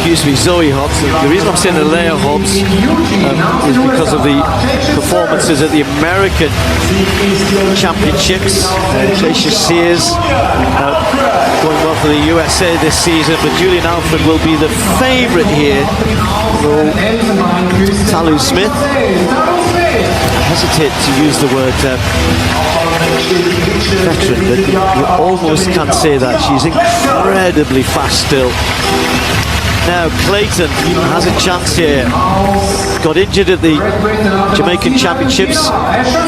excuse me, Zoe Hobbs. The reason I'm saying Alea Hobbs is because of the performances at the American Championships. Jacia Sears going well for the USA this season, but Julian Alfred will be the favourite here. Talu Smith. I hesitate to use the word veteran, but you almost can't say that. She's incredibly fast still. Now Clayton has a chance here. Got injured at the Jamaican Championships.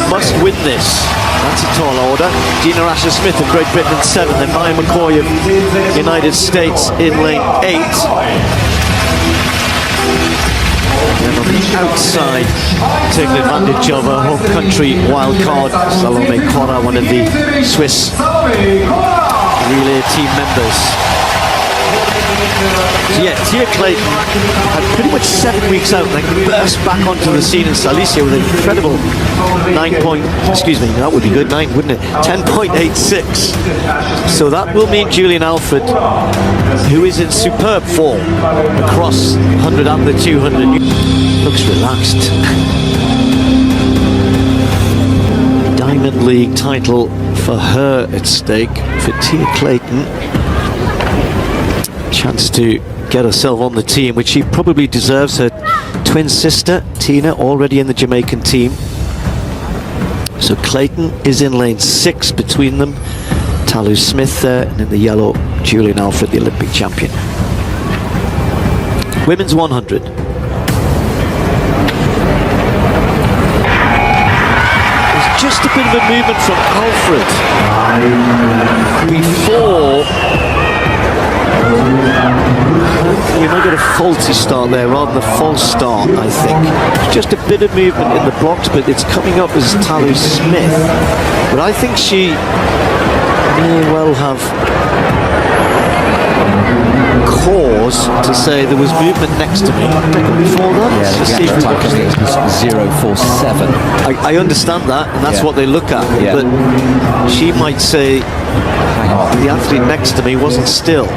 Must win this. That's a tall order. Dina Asher-Smith of Great Britain in 7. Then Maya McCoy of United States in lane 8. And on the outside, taking advantage of a home country wild card, Salome Cora, one of the Swiss relay team members. So yeah, Tia Clayton had pretty much 7 weeks out and then burst back onto the scene in Silesia with an incredible 9, wouldn't it? 10.86. So that will mean Julian Alfred, who is in superb form across 100 and the 200, looks relaxed. Diamond League title for her at stake for Tia Clayton. Chance to get herself on the team, which she probably deserves. Her twin sister Tina already in the Jamaican team. So Clayton is in lane 6 between them. Talu Smith there, and in the yellow Julian Alfred, the Olympic champion. Women's 100. There's just a bit of a movement from Alfred before. We might get a faulty start there rather than a false start, I think. Just a bit of movement in the blocks, but it's coming up as Talu Smith. But I think she may well have cause to say there was movement next to me. Before that, yeah, the time was 0.47. I understand that, and that's what they look at. Yeah. But she might say the athlete next to me wasn't still.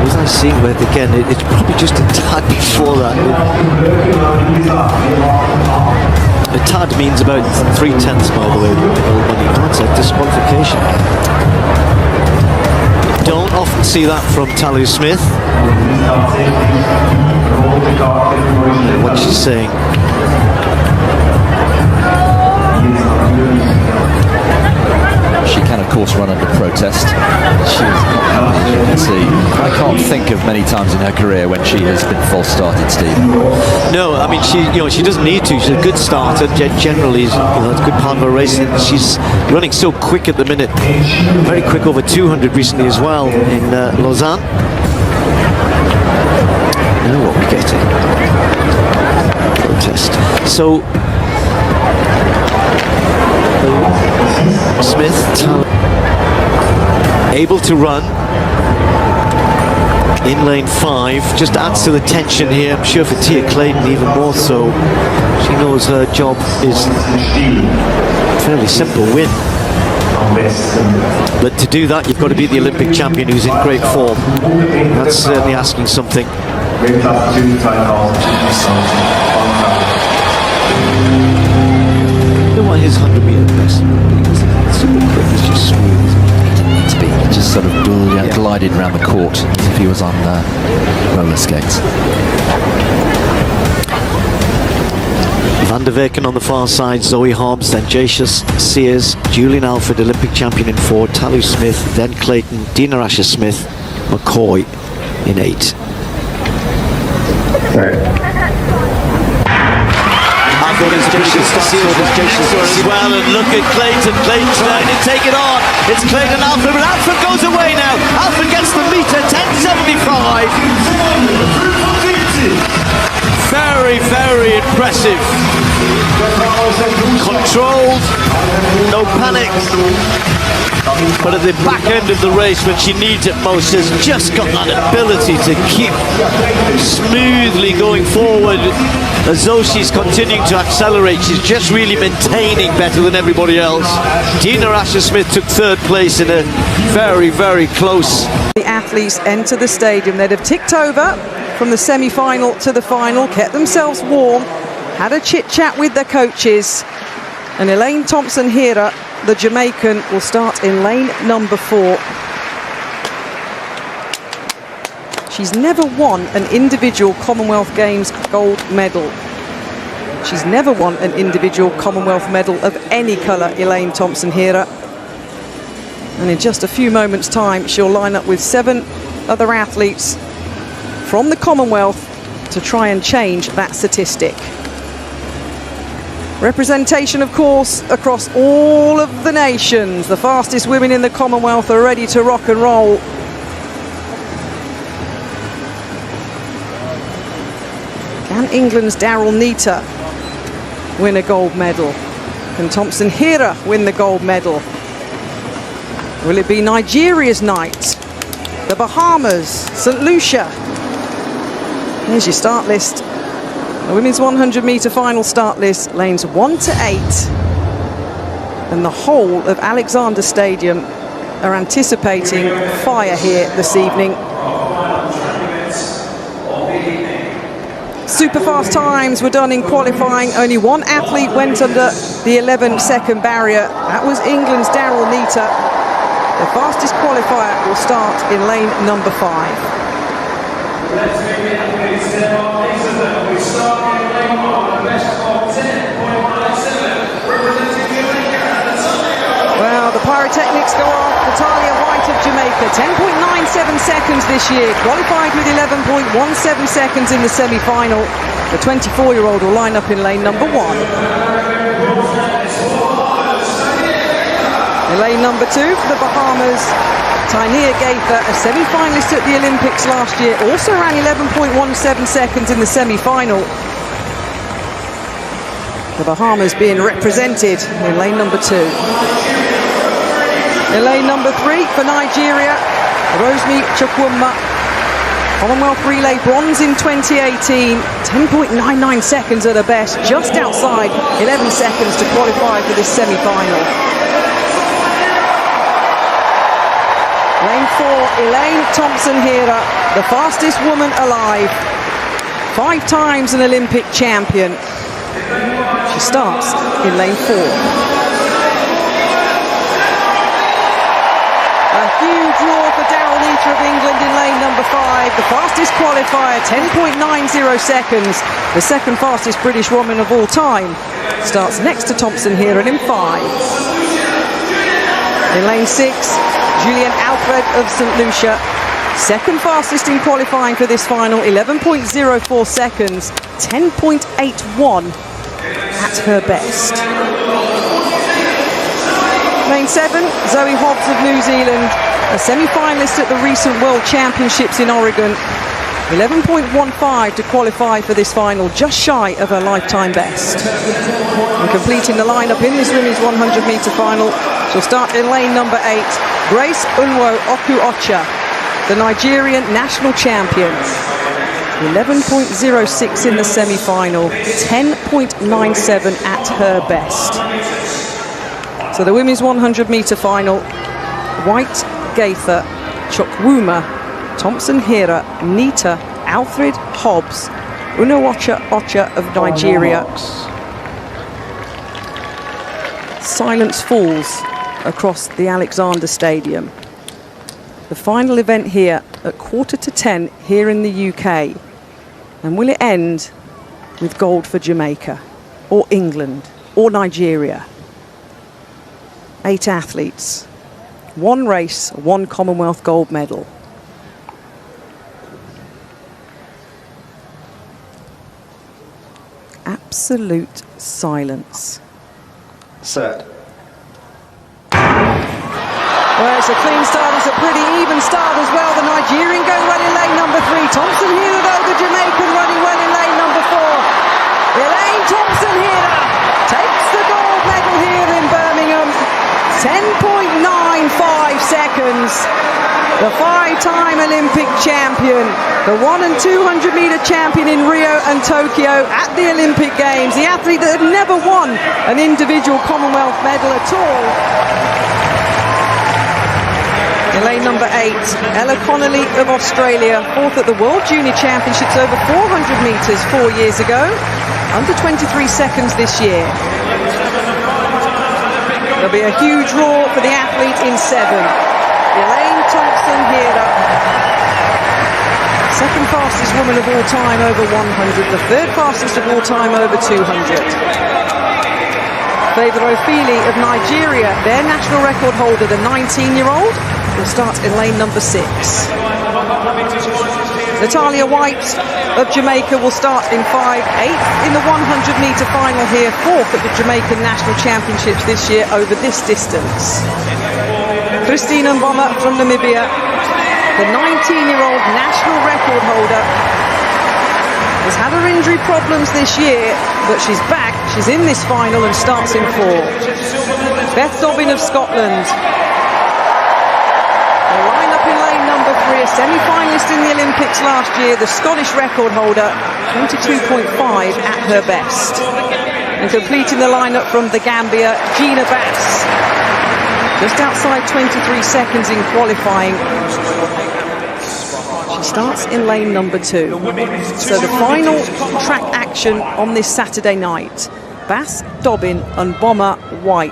Was I seeing where again? It's probably just a tad before that. A tad means about 3/10, by the way. That's a disqualification. Don't often see that from Talu Smith. What she's saying. She can, of course, run under protest. She is not happy, as you can see. I can't think of many times in her career when she has been false started, Steve. No, I mean she doesn't need to. She's a good starter. Generally, it's a good part of her racing. She's running so quick at the minute. Very quick over 200 recently as well in Lausanne. Now what we get in protest. So. Smith able to run in lane 5, just adds to the tension here. I'm sure for Tia Clayton even more so. She knows her job is fairly simple, win. But to do that, you've got to beat the Olympic champion who's in great form. That's certainly asking something. His 100-meter best. Super quick, it's just smooth. To be just sort of gliding around the court as if he was on roller skates. Van der Weken on the far side, Zoe Hobbs, then Jacia Sears, Julian Alfred, Olympic champion in 4, Talu Smith, then Clayton, Dina Asher-Smith, McCoy in 8. As well, and look at Clayton. Clayton's trying to take it on. It's Clayton Alfred, but Alfred goes away now. Alfred gets the meter, 10.75. Very, very impressive. Controlled, no panic. But at the back end of the race, when she needs it most, has just got that ability to keep smoothly going forward. as though she's continuing to accelerate. She's just really maintaining better than everybody else. Dina Asher-Smith took third place in a very, very close. The athletes enter the stadium. They'd have ticked over from the semi-final to the final, kept themselves warm, had a chit-chat with their coaches, and Elaine Thompson-Herah, the Jamaican, will start in lane number 4. She's never won an individual Commonwealth Games gold medal. She's never won an individual Commonwealth medal of any colour, Elaine Thompson-Herah. And in just a few moments' time, she'll line up with 7 other athletes from the Commonwealth to try and change that statistic. Representation, of course, across all of the nations. The fastest women in the Commonwealth are ready to rock and roll. Can England's Daryl Neita win a gold medal? Can Thompson-Herah win the gold medal? Will it be Nigeria's night? The Bahamas, St. Lucia. Here's your start list. The women's 100-metre final start list, lanes 1 to 8. And the whole of Alexander Stadium are anticipating fire here this evening. Super fast times were done in qualifying. Only one athlete went under the 11-second barrier. That was England's Daryl Neita. The fastest qualifier will start in lane number 5. Well, the pyrotechnics go off. Natalia White of Jamaica, 10.97 seconds this year, qualified with 11.17 seconds in the semi-final. The 24-year-old will line up in lane number 1. In lane number 2 for the Bahamas, Tynia Gaither, a semi-finalist at the Olympics last year, also ran 11.17 seconds in the semi-final. The Bahamas being represented in lane number 2. In lane number 3 for Nigeria, Rosemi Chukwuma, Commonwealth Relay bronze in 2018, 10.99 seconds at her best, just outside 11 seconds to qualify for this semi-final. Lane 4, Elaine Thompson-Herah, the fastest woman alive, 5 times an Olympic champion. She starts in lane 4. A huge roar for Daryl Neita of England in lane number 5. The fastest qualifier, 10.90 seconds. The second fastest British woman of all time. Starts next to Thompson-Herah in 5. In lane 6, Julian Alfred of St. Lucia. Second fastest in qualifying for this final, 11.04 seconds. 10.81 at her best. Lane 7, Zoe Hobbs of New Zealand, a semi-finalist at the recent World Championships in Oregon. 11.15 to qualify for this final, just shy of her lifetime best. And completing the lineup in this women's 100-metre final, she'll start in lane number 8, Grace Unwo Oku-Ocha, the Nigerian national champion. 11.06 in the semi-final, 10.97 at her best. So the women's 100-metre final, White, Gaither, Chukwuma, Thompson-Herah, Neita, Alfred, Hobbs, Unowacha of Nigeria. Silence falls across the Alexander Stadium. The final event here at 9:45 here in the UK. And will it end with gold for Jamaica or England or Nigeria? 8 athletes, 1 race, 1 Commonwealth gold medal. Absolute silence. Set. Well, it's a clean start, it's a pretty even start as well. The Nigerian going well in lane number 3. Thompson-Herah, though, the Jamaican running well in lane number 4. Elaine Thompson-Herah takes the gold medal here in Birmingham. 10.95 seconds. the 5-time Olympic champion, the 1 and 200 meter champion in Rio and Tokyo at the Olympic Games, the athlete that had never won an individual Commonwealth medal at all. In lane number 8, Ella Connolly of Australia, 4th at the World Junior Championships over 400 metres 4 years ago, under 23 seconds this year. There'll be a huge roar for the athlete in 7. Elaine Thompson-Hera, second fastest woman of all time over 100, the third fastest of all time over 200. Favour Ofili of Nigeria, their national record holder, the 19-year-old, will start in lane number 6. Natalia White of Jamaica will start in 5, 8th in the 100-metre final here, 4th at the Jamaican National Championships this year over this distance. Christine Mboma from Namibia, the 19-year-old national record holder, has had her injury problems this year, but she's back, she's in this final and starts in 4. Beth Dobbin of Scotland, the line-up in lane number 3, a semi-finalist in the Olympics last year, the Scottish record holder, 22.5 at her best. And completing the line-up from the Gambia, Gina Bass, just outside 23 seconds in qualifying. She starts in lane number 2. So the final track action on this Saturday night. Bass, Dobbin and Mboma White.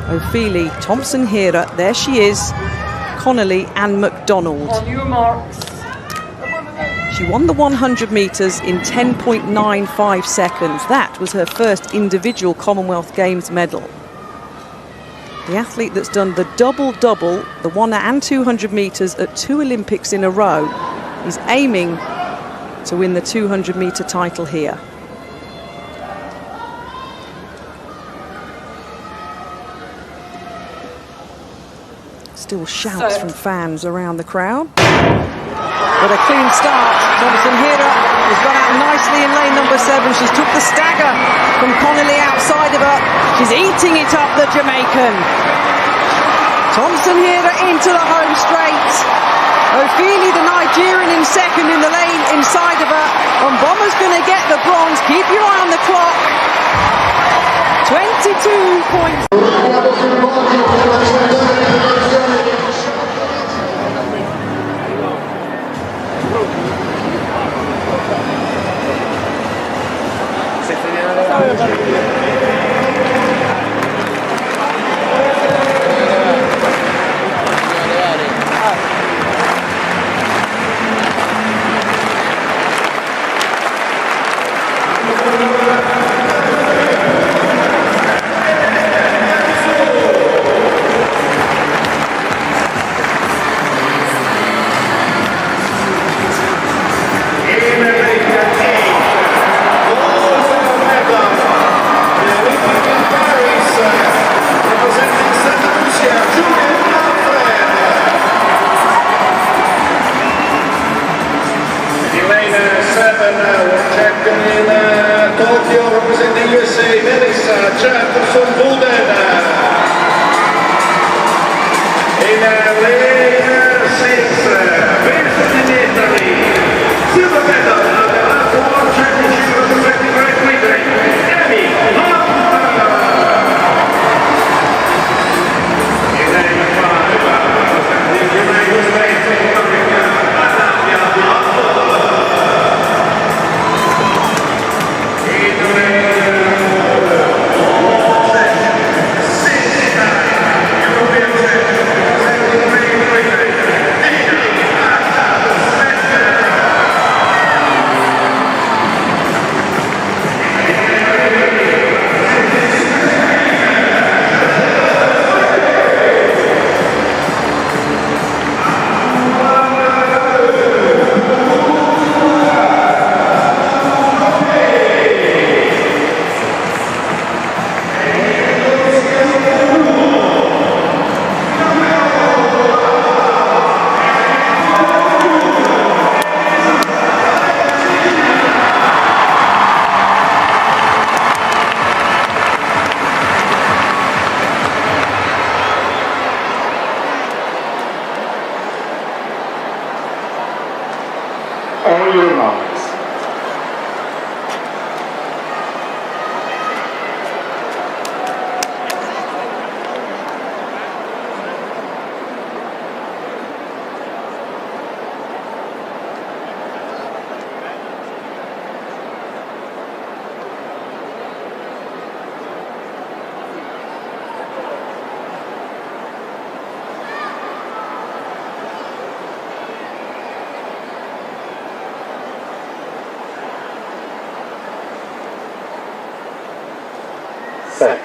Ofili, Thompson-Hera, there she is, Connolly and McDonald. She won the 100 metres in 10.95 seconds. That was her first individual Commonwealth Games medal. The athlete that's done the double-double, the 1 and 200 metres at 2 Olympics in a row, is aiming to win the 200-metre title here. Still shouts from fans around the crowd. But a clean start. Thompson-Hera has run out nicely in lane number 7. She's took the stagger from Connolly outside of her. She's eating it up, the Jamaican. Thompson-Hera into the home straight. Ofili, the Nigerian, in second in the lane inside of her. And Mbomma's going to get the bronze. Keep your eye on the clock. 22 points. Set.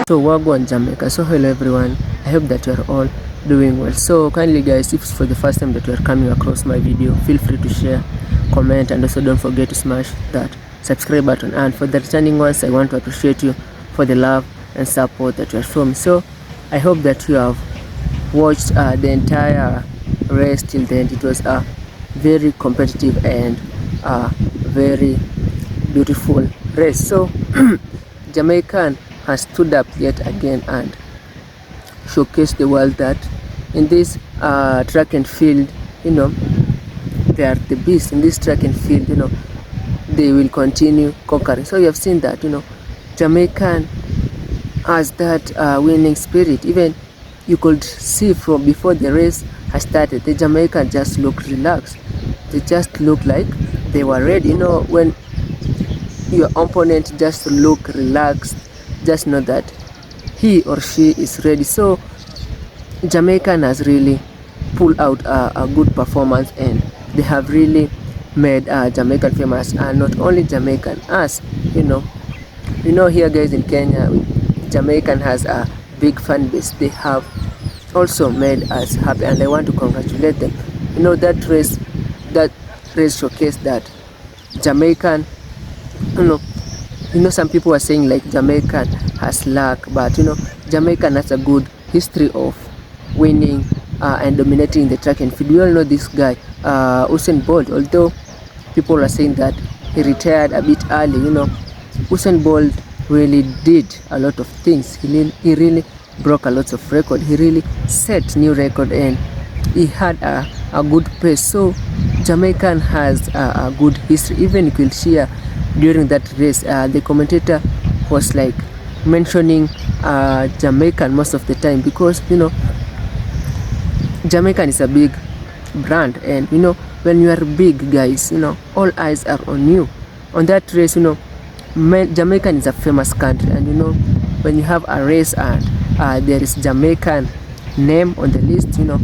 So Wagwan Jamaica. So hello everyone, I hope that you are all doing well. So kindly guys, if it's for the first time that you are coming across my video, feel free to share, comment, and also don't forget to smash that subscribe button. And for the returning ones, I want to appreciate you for the love and support that you are showing. So I hope that you have watched the entire race till the end. It was a very competitive and very beautiful race. So Jamaican has stood up yet again and showcased the world that in this track and field, you know, they are the beast. In this track and field, you know, they will continue conquering. So you have seen that, you know, Jamaican has that winning spirit. Even you could see from before the race has started, the Jamaican just looked relaxed. They just looked like they were ready. You know, when your opponent just look relaxed, just know that he or she is ready. So Jamaican has really pulled out a good performance, and they have really made Jamaican famous. And not only Jamaican, us, you know here guys in Kenya, Jamaican has a big fan base. They have also made us happy, and I want to congratulate them. You know, that race showcased that Jamaican, you know, some people are saying like Jamaican has luck, but you know, Jamaican has a good history of winning and dominating the track and field. We all know this guy, Usain Bolt. Although people are saying that he retired a bit early, you know, Usain Bolt really did a lot of things. He really broke a lot of record. He really set new record, and he had a good pace. So Jamaican has a good history. Even you could share during that race, the commentator was like mentioning Jamaican most of the time, because you know, Jamaican is a big brand, and you know, when you are big guys, you know, all eyes are on you. On that race, you know, Jamaican is a famous country, and you know, when you have a race and there is Jamaican name on the list, you know,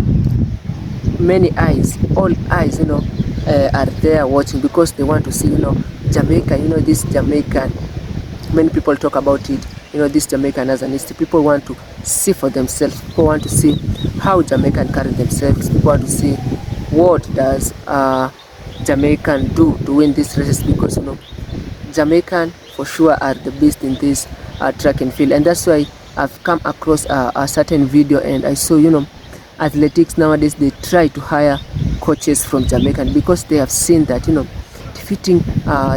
many eyes, all eyes, you know, are there watching, because they want to see, you know, Jamaica, you know, this Jamaican, many people talk about it, you know, this Jamaican as an history. People want to see for themselves. People want to see how Jamaican carry themselves. People want to see what does Jamaican do to win these races, because you know, Jamaican for sure are the best in this track and field, and that's why I've come across a certain video, and I saw, you know, athletics nowadays, they try to hire coaches from Jamaican because they have seen that, you know, defeating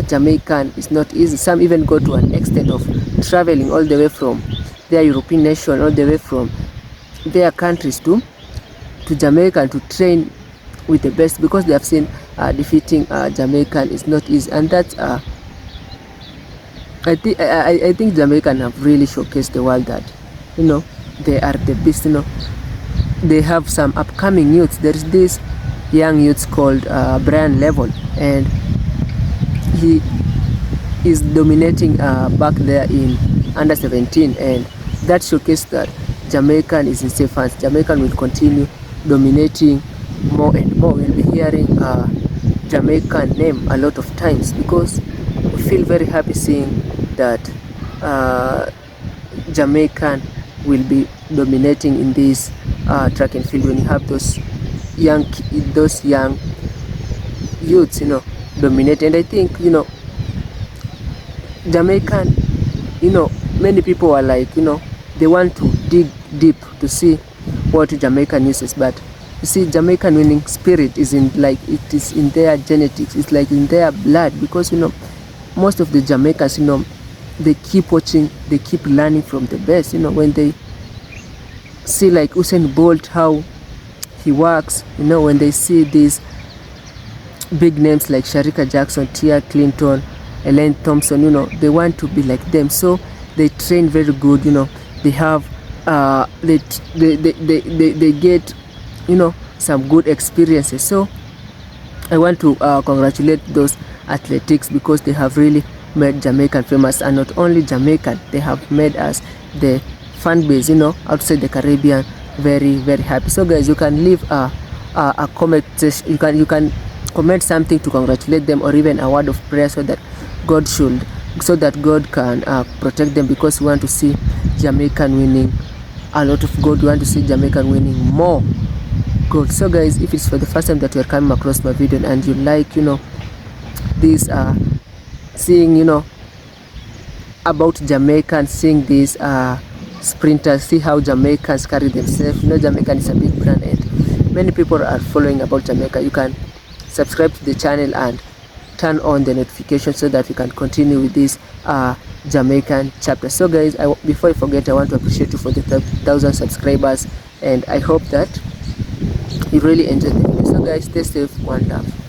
Jamaican is not easy. Some even go to an extent of traveling all the way from their European nation, all the way from their countries to Jamaica to train with the best, because they have seen defeating Jamaican is not easy. And that's I think Jamaican have really showcased the world that, you know, they are the best. You know, they have some upcoming youths. There is this young youth called Brian Level, and he is dominating back there in under 17, and that showcased that Jamaican is in safe hands. Jamaican will continue dominating more and more. We'll be hearing Jamaican name a lot of times, because we feel very happy seeing that Jamaican will be dominating in this track and field when you have those young youths, you know, dominate. And I think, you know, Jamaican, you know, many people are like, you know, they want to dig deep to see what Jamaican uses, but you see, Jamaican winning spirit is in, like, it is in their genetics. It's like in their blood, because, you know, most of the Jamaicans, you know, they keep watching, they keep learning from the best. You know, when they see like Usain Bolt, how he works, you know, when they see these big names like Sharika Jackson, Tia Clinton, Elaine Thompson, you know, they want to be like them. So they train very good. You know, they have they get, you know, some good experiences. So I want to congratulate those athletics, because they have really made Jamaican famous. And not only Jamaican, they have made us, the fan base, you know, outside the Caribbean, very, very happy. So guys, you can leave a comment, you can comment something to congratulate them, or even a word of prayer, so that God can protect them, because we want to see Jamaican winning a lot of gold. We want to see Jamaican winning more gold. So guys, if it's for the first time that you are coming across my video and you like, you know, this seeing, you know, about Jamaican, seeing these sprinters, see how Jamaicans carry themselves. You know, Jamaican is a big brand and many people are following about Jamaica. You can subscribe to the channel and turn on the notification so that we can continue with this Jamaican chapter. So guys, before I forget, I want to appreciate you for the 1,000 subscribers, and I hope that you really enjoyed the video. So guys, stay safe, one love.